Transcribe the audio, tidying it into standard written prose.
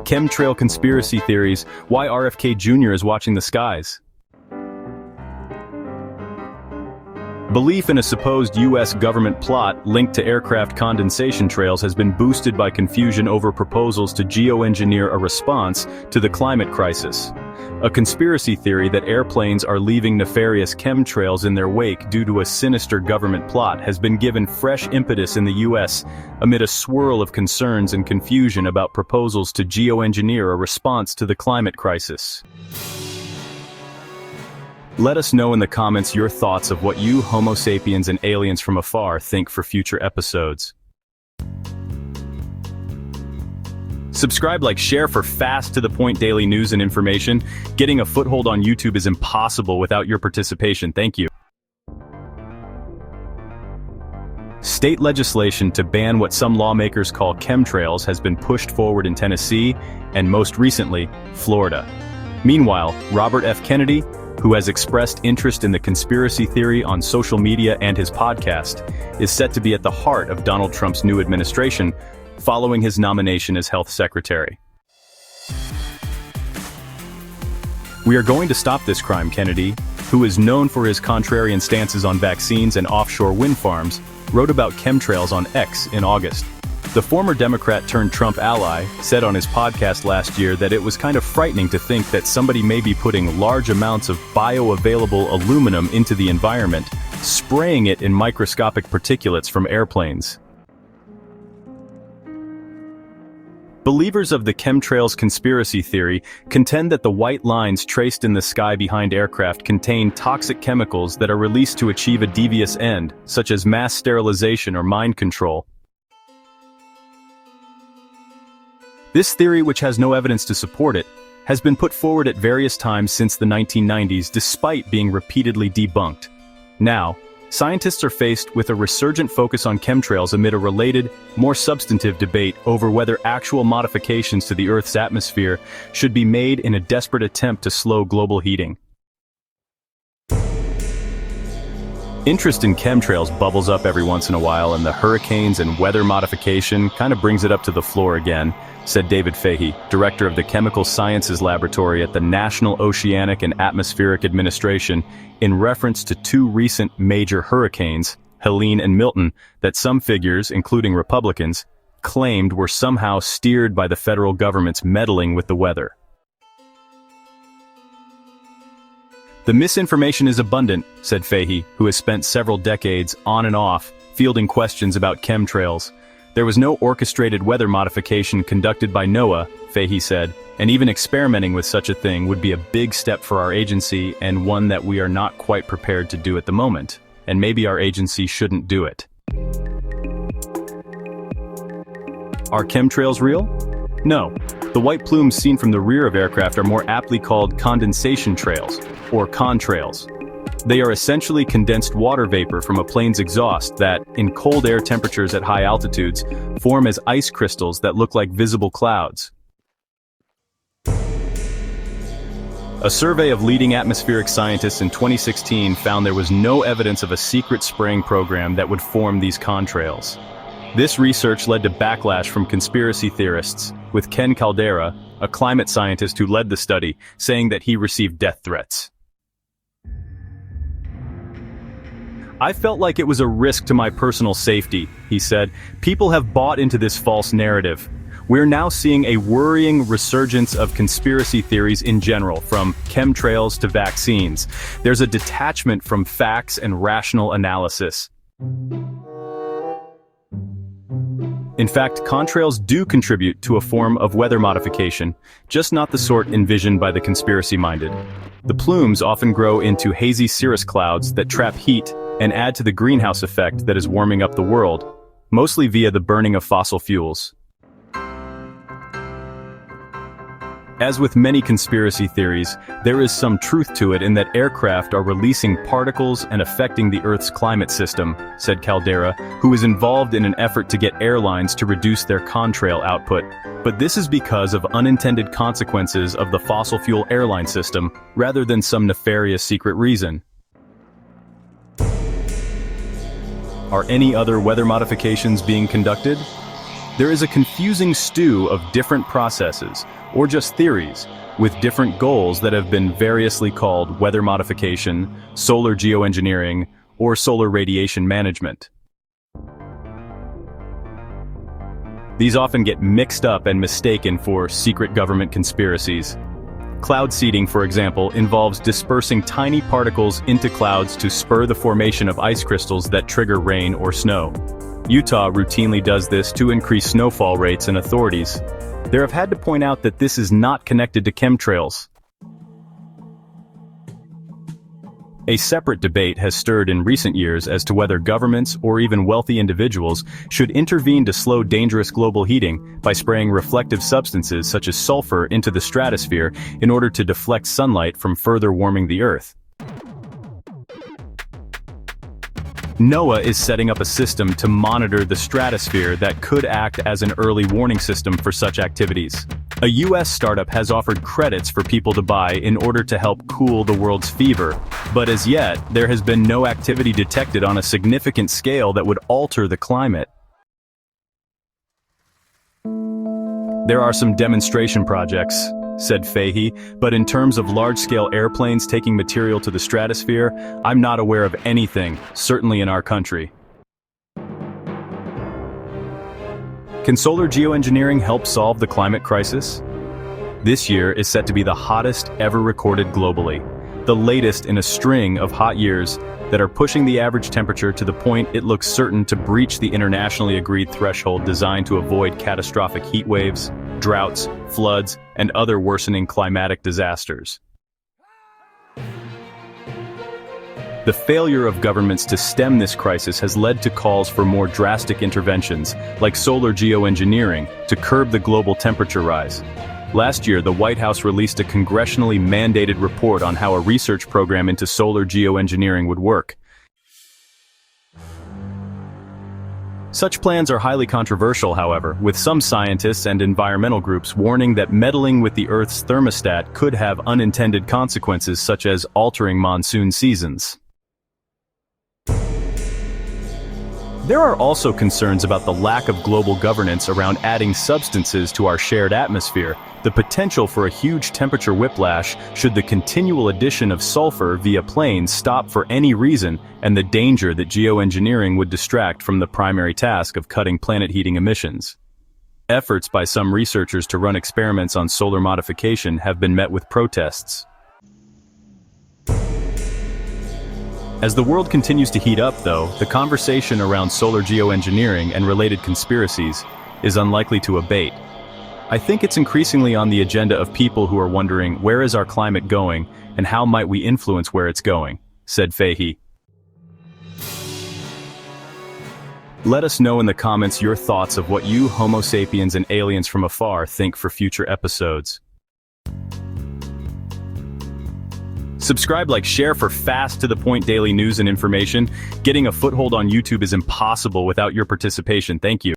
Chemtrail conspiracy theories, why RFK Jr. is watching the skies. Belief in a supposed U.S. government plot linked to aircraft condensation trails has been boosted by confusion over proposals to geoengineer a response to the climate crisis. A conspiracy theory that airplanes are leaving nefarious chemtrails in their wake due to a sinister government plot has been given fresh impetus in the U.S. amid a swirl of concerns and confusion about proposals to geoengineer a response to the climate crisis. Let us know in the comments your thoughts of what you, Homo sapiens and aliens from afar, think for future episodes. Subscribe, like, share for fast, to-the-point daily news and information. Getting a foothold on YouTube is impossible without your participation. Thank you. State legislation to ban what some lawmakers call chemtrails has been pushed forward in Tennessee and, most recently, Florida. Meanwhile, Robert F. Kennedy, who has expressed interest in the conspiracy theory on social media and his podcast, is set to be at the heart of Donald Trump's new administration, following his nomination as health secretary. "We are going to stop this crime," Kennedy, who is known for his contrarian stances on vaccines and offshore wind farms, wrote about chemtrails on X in August. The former Democrat-turned-Trump ally said on his podcast last year that it was kind of frightening to think that somebody may be putting large amounts of bioavailable aluminum into the environment, spraying it in microscopic particulates from airplanes. Believers of the chemtrails conspiracy theory contend that the white lines traced in the sky behind aircraft contain toxic chemicals that are released to achieve a devious end, such as mass sterilization or mind control. This theory, which has no evidence to support it, has been put forward at various times since the 1990s despite being repeatedly debunked. Now, scientists are faced with a resurgent focus on chemtrails amid a related, more substantive debate over whether actual modifications to the Earth's atmosphere should be made in a desperate attempt to slow global heating. Interest in chemtrails bubbles up every once in a while, and the hurricanes and weather modification kind of brings it up to the floor again, said David Fahey, director of the Chemical Sciences Laboratory at the National Oceanic and Atmospheric Administration, in reference to two recent major hurricanes, Helene and Milton, that some figures, including Republicans, claimed were somehow steered by the federal government's meddling with the weather. "The misinformation is abundant," said Fahey, who has spent several decades, on and off, fielding questions about chemtrails. "There was no orchestrated weather modification conducted by NOAA," Fahey said, "and even experimenting with such a thing would be a big step for our agency and one that we are not quite prepared to do at the moment, and maybe our agency shouldn't do it." Are chemtrails real? No. The white plumes seen from the rear of aircraft are more aptly called condensation trails, or contrails. They are essentially condensed water vapor from a plane's exhaust that, in cold air temperatures at high altitudes, form as ice crystals that look like visible clouds. A survey of leading atmospheric scientists in 2016 found there was no evidence of a secret spraying program that would form these contrails. This research led to backlash from conspiracy theorists, with Ken Caldeira, a climate scientist who led the study, saying that he received death threats. "I felt like it was a risk to my personal safety," he said. "People have bought into this false narrative. We're now seeing a worrying resurgence of conspiracy theories in general, from chemtrails to vaccines. There's a detachment from facts and rational analysis. In fact, contrails do contribute to a form of weather modification, just not the sort envisioned by the conspiracy-minded. The plumes often grow into hazy cirrus clouds that trap heat and add to the greenhouse effect that is warming up the world, mostly via the burning of fossil fuels." As with many conspiracy theories, there is some truth to it in that aircraft are releasing particles and affecting the Earth's climate system, said Caldeira, who is involved in an effort to get airlines to reduce their contrail output. But this is because of unintended consequences of the fossil fuel airline system, rather than some nefarious secret reason. Are any other weather modifications being conducted? There is a confusing stew of different processes, or just theories, with different goals that have been variously called weather modification, solar geoengineering, or solar radiation management. These often get mixed up and mistaken for secret government conspiracies. Cloud seeding, for example, involves dispersing tiny particles into clouds to spur the formation of ice crystals that trigger rain or snow. Utah routinely does this to increase snowfall rates, and authorities there have had to point out that this is not connected to chemtrails. A separate debate has stirred in recent years as to whether governments or even wealthy individuals should intervene to slow dangerous global heating by spraying reflective substances such as sulfur into the stratosphere in order to deflect sunlight from further warming the Earth. NOAA is setting up a system to monitor the stratosphere that could act as an early warning system for such activities. A US startup has offered credits for people to buy in order to help cool the world's fever, but as yet, there has been no activity detected on a significant scale that would alter the climate. There are some demonstration projects, said Fahey, but in terms of large-scale airplanes taking material to the stratosphere, I'm not aware of anything, certainly in our country. Can solar geoengineering help solve the climate crisis? This year is set to be the hottest ever recorded globally, the latest in a string of hot years that are pushing the average temperature to the point it looks certain to breach the internationally agreed threshold designed to avoid catastrophic heat waves, droughts, floods, and other worsening climatic disasters. The failure of governments to stem this crisis has led to calls for more drastic interventions, like solar geoengineering, to curb the global temperature rise. Last year, the White House released a congressionally mandated report on how a research program into solar geoengineering would work. Such plans are highly controversial, however, with some scientists and environmental groups warning that meddling with the Earth's thermostat could have unintended consequences such as altering monsoon seasons. There are also concerns about the lack of global governance around adding substances to our shared atmosphere, the potential for a huge temperature whiplash should the continual addition of sulfur via planes stop for any reason, and the danger that geoengineering would distract from the primary task of cutting planet heating emissions. Efforts by some researchers to run experiments on solar modification have been met with protests. As the world continues to heat up, though, the conversation around solar geoengineering and related conspiracies is unlikely to abate. I think it's increasingly on the agenda of people who are wondering, where is our climate going, and how might we influence where it's going, said Fahey. Let us know in the comments your thoughts of what you Homo sapiens and aliens from afar think for future episodes. Subscribe, like, share for fast, to-the-point daily news and information. Getting a foothold on YouTube is impossible without your participation. Thank you.